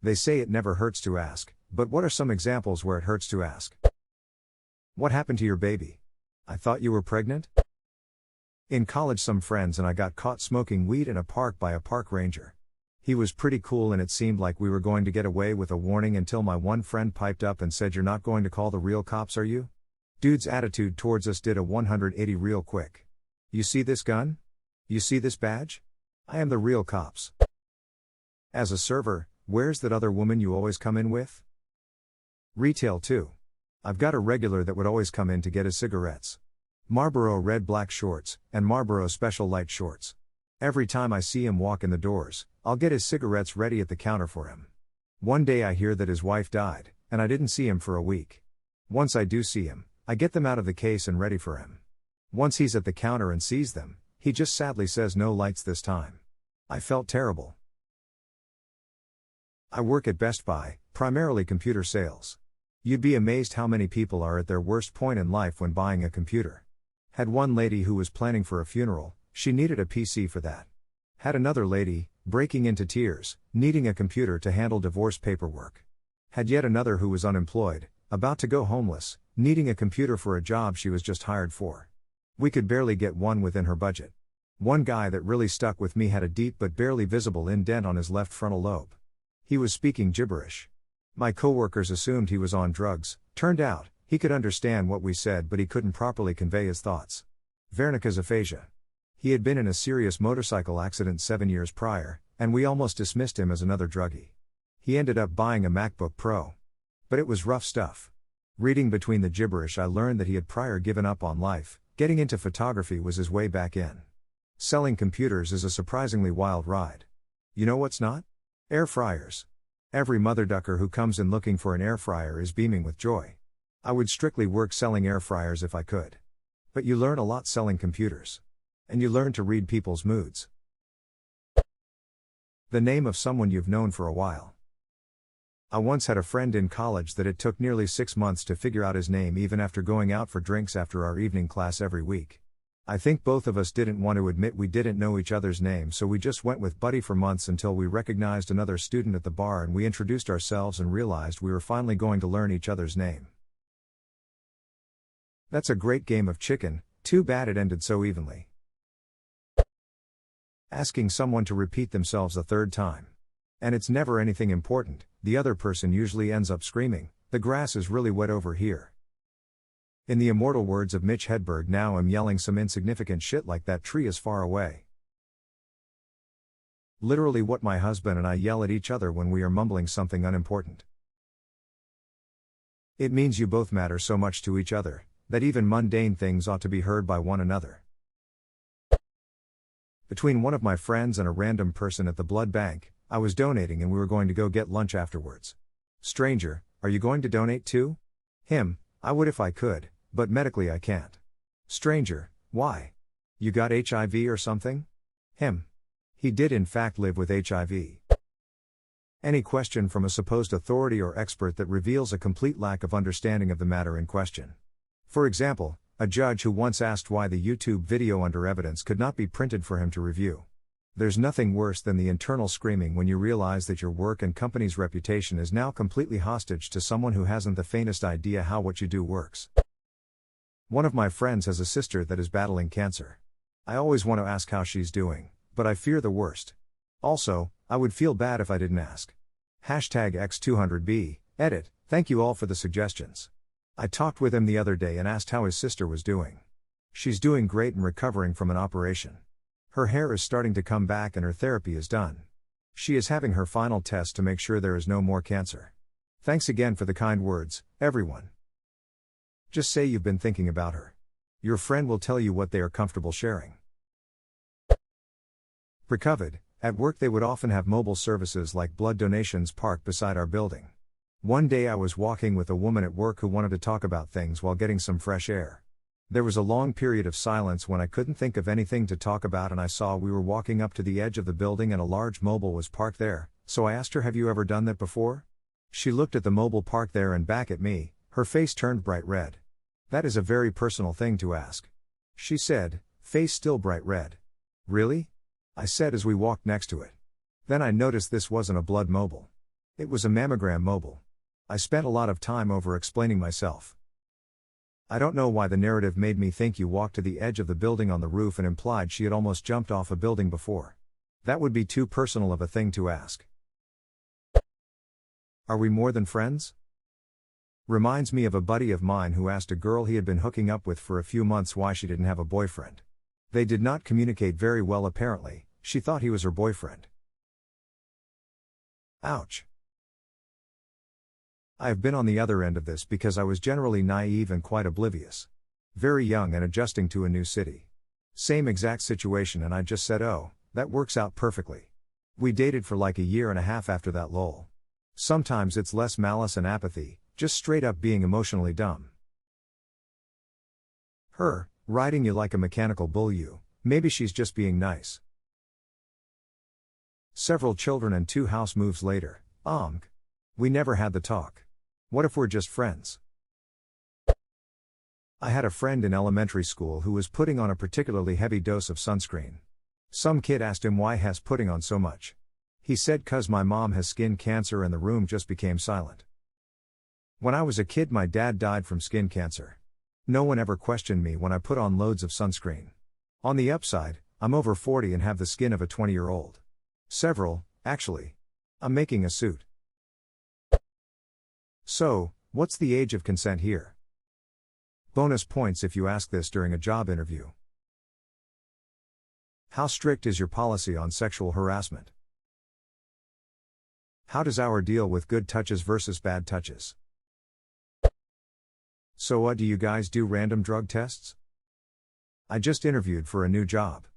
They say it never hurts to ask, but what are some examples where it hurts to ask? What happened to your baby? I thought you were pregnant? In college, some friends and I got caught smoking weed in a park by a park ranger. He was pretty cool and it seemed like we were going to get away with a warning until my one friend piped up and said, "You're not going to call the real cops, are you?" Dude's attitude towards us did a 180 real quick. "You see this gun? You see this badge? I am the real cops." As a server, where's that other woman you always come in with? Retail too. I've got a regular that would always come in to get his cigarettes. Marlboro red black shorts, and Marlboro special light shorts. Every time I see him walk in the doors, I'll get his cigarettes ready at the counter for him. One day I hear that his wife died, and I didn't see him for a week. Once I do see him, I get them out of the case and ready for him. Once he's at the counter and sees them, he just sadly says, "No lights this time." I felt terrible. I work at Best Buy, primarily computer sales. You'd be amazed how many people are at their worst point in life when buying a computer. Had one lady who was planning for a funeral, she needed a PC for that. Had another lady, breaking into tears, needing a computer to handle divorce paperwork. Had yet another who was unemployed, about to go homeless, needing a computer for a job she was just hired for. We could barely get one within her budget. One guy that really stuck with me had a deep but barely visible indent on his left frontal lobe. He was speaking gibberish. My coworkers assumed he was on drugs. Turned out, he could understand what we said but he couldn't properly convey his thoughts. Wernicke's aphasia. He had been in a serious motorcycle accident 7 years prior, and we almost dismissed him as another druggie. He ended up buying a MacBook Pro. But it was rough stuff. Reading between the gibberish, I learned that he had prior given up on life. Getting into photography was his way back in. Selling computers is a surprisingly wild ride. You know what's not? Air fryers. Every mother ducker who comes in looking for an air fryer is beaming with joy. I would strictly work selling air fryers if I could. But you learn a lot selling computers. And you learn to read people's moods. The name of someone you've known for a while. I once had a friend in college that it took nearly 6 months to figure out his name even after going out for drinks after our evening class every week. I think both of us didn't want to admit we didn't know each other's name, so we just went with Buddy for months until we recognized another student at the bar and we introduced ourselves and realized we were finally going to learn each other's name. That's a great game of chicken, too bad it ended so evenly. Asking someone to repeat themselves a third time. And it's never anything important, the other person usually ends up screaming, "The grass is really wet over here." In the immortal words of Mitch Hedberg, now I'm yelling some insignificant shit like "that tree is far away." Literally what my husband and I yell at each other when we are mumbling something unimportant. It means you both matter so much to each other, that even mundane things ought to be heard by one another. Between one of my friends and a random person at the blood bank, I was donating and we were going to go get lunch afterwards. Stranger, are you going to donate too? Him, I would if I could, but medically I can't. Stranger, why? You got HIV or something? Him. He did in fact live with HIV. Any question from a supposed authority or expert that reveals a complete lack of understanding of the matter in question. For example, a judge who once asked why the YouTube video under evidence could not be printed for him to review. There's nothing worse than the internal screaming when you realize that your work and company's reputation is now completely hostage to someone who hasn't the faintest idea how what you do works. One of my friends has a sister that is battling cancer. I always want to ask how she's doing, but I fear the worst. Also, I would feel bad if I didn't ask. #X200B, edit, thank you all for the suggestions. I talked with him the other day and asked how his sister was doing. She's doing great and recovering from an operation. Her hair is starting to come back and her therapy is done. She is having her final test to make sure there is no more cancer. Thanks again for the kind words, everyone. Just say you've been thinking about her. Your friend will tell you what they are comfortable sharing. Pre-COVID, at work they would often have mobile services like blood donations parked beside our building. One day I was walking with a woman at work who wanted to talk about things while getting some fresh air. There was a long period of silence when I couldn't think of anything to talk about and I saw we were walking up to the edge of the building and a large mobile was parked there, so I asked her, "Have you ever done that before?" She looked at the mobile parked there and back at me, her face turned bright red. "That is a very personal thing to ask," she said, face still bright red. "Really?" I said as we walked next to it. Then I noticed this wasn't a blood mobile. It was a mammogram mobile. I spent a lot of time over explaining myself. I don't know why the narrative made me think you walked to the edge of the building on the roof and implied she had almost jumped off a building before. That would be too personal of a thing to ask. Are we more than friends? Reminds me of a buddy of mine who asked a girl he had been hooking up with for a few months why she didn't have a boyfriend. They did not communicate very well apparently, she thought he was her boyfriend. Ouch. I have been on the other end of this because I was generally naive and quite oblivious. Very young and adjusting to a new city. Same exact situation and I just said oh, that works out perfectly. We dated for like a year and a half after that lol. Sometimes it's less malice and apathy, just straight up being emotionally dumb. Her, riding you like a mechanical bull you, maybe she's just being nice. Several children and 2 house moves later, we never had the talk. What if we're just friends? I had a friend in elementary school who was putting on a particularly heavy dose of sunscreen. Some kid asked him why he's putting on so much. He said cause my mom has skin cancer and the room just became silent. When I was a kid my dad died from skin cancer. No one ever questioned me when I put on loads of sunscreen. On the upside, I'm over 40 and have the skin of a 20-year-old. Several, actually. I'm making a suit. So, what's the age of consent here? Bonus points if you ask this during a job interview. How strict is your policy on sexual harassment? How does our deal with good touches versus bad touches? So what do you guys do random drug tests? I just interviewed for a new job.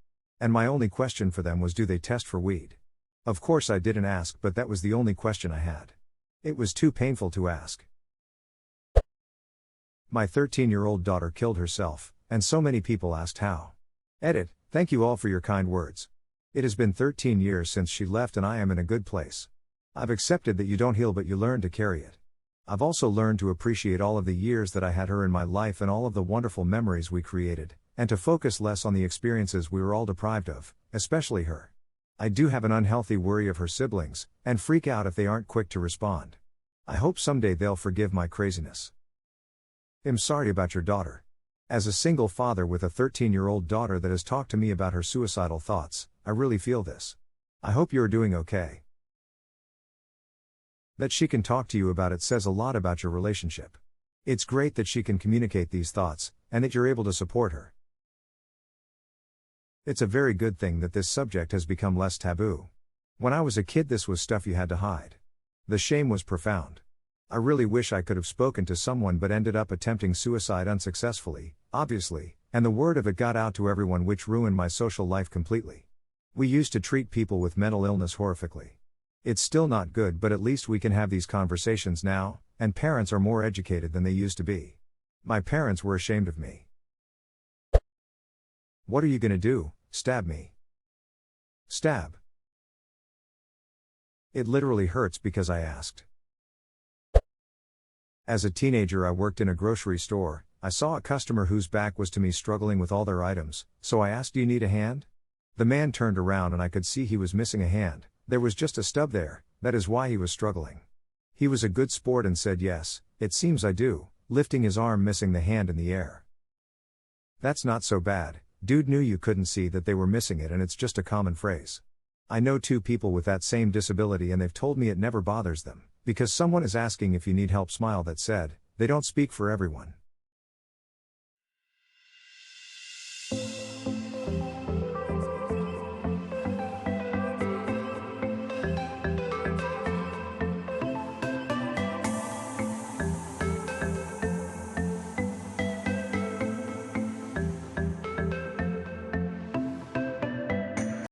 And my only question for them was do they test for weed? Of course I didn't ask but that was the only question I had. It was too painful to ask. My 13-year-old daughter killed herself, and so many people asked how. Edit, thank you all for your kind words. It has been 13 years since she left and I am in a good place. I've accepted that you don't heal but you learn to carry it. I've also learned to appreciate all of the years that I had her in my life and all of the wonderful memories we created, and to focus less on the experiences we were all deprived of, especially her. I do have an unhealthy worry of her siblings, and freak out if they aren't quick to respond. I hope someday they'll forgive my craziness. I'm sorry about your daughter. As a single father with a 13-year-old daughter that has talked to me about her suicidal thoughts, I really feel this. I hope you're doing okay. That she can talk to you about it says a lot about your relationship. It's great that she can communicate these thoughts, and that you're able to support her. It's a very good thing that this subject has become less taboo. When I was a kid this was stuff you had to hide. The shame was profound. I really wish I could have spoken to someone but ended up attempting suicide unsuccessfully, obviously, and the word of it got out to everyone which ruined my social life completely. We used to treat people with mental illness horrifically. It's still not good but at least we can have these conversations now, and parents are more educated than they used to be. My parents were ashamed of me. What are you gonna do? Stab me. Stab. It literally hurts because I asked. As a teenager I worked in a grocery store. I saw a customer whose back was to me struggling with all their items, so I asked, "Do you need a hand?" The man turned around and I could see he was missing a hand. There was just a stub there, that is why he was struggling. He was a good sport and said yes, it seems I do, lifting his arm missing the hand in the air. That's not so bad, dude knew you couldn't see that they were missing it and it's just a common phrase. I know 2 people with that same disability and they've told me it never bothers them, because someone is asking if you need help smile that said, they don't speak for everyone.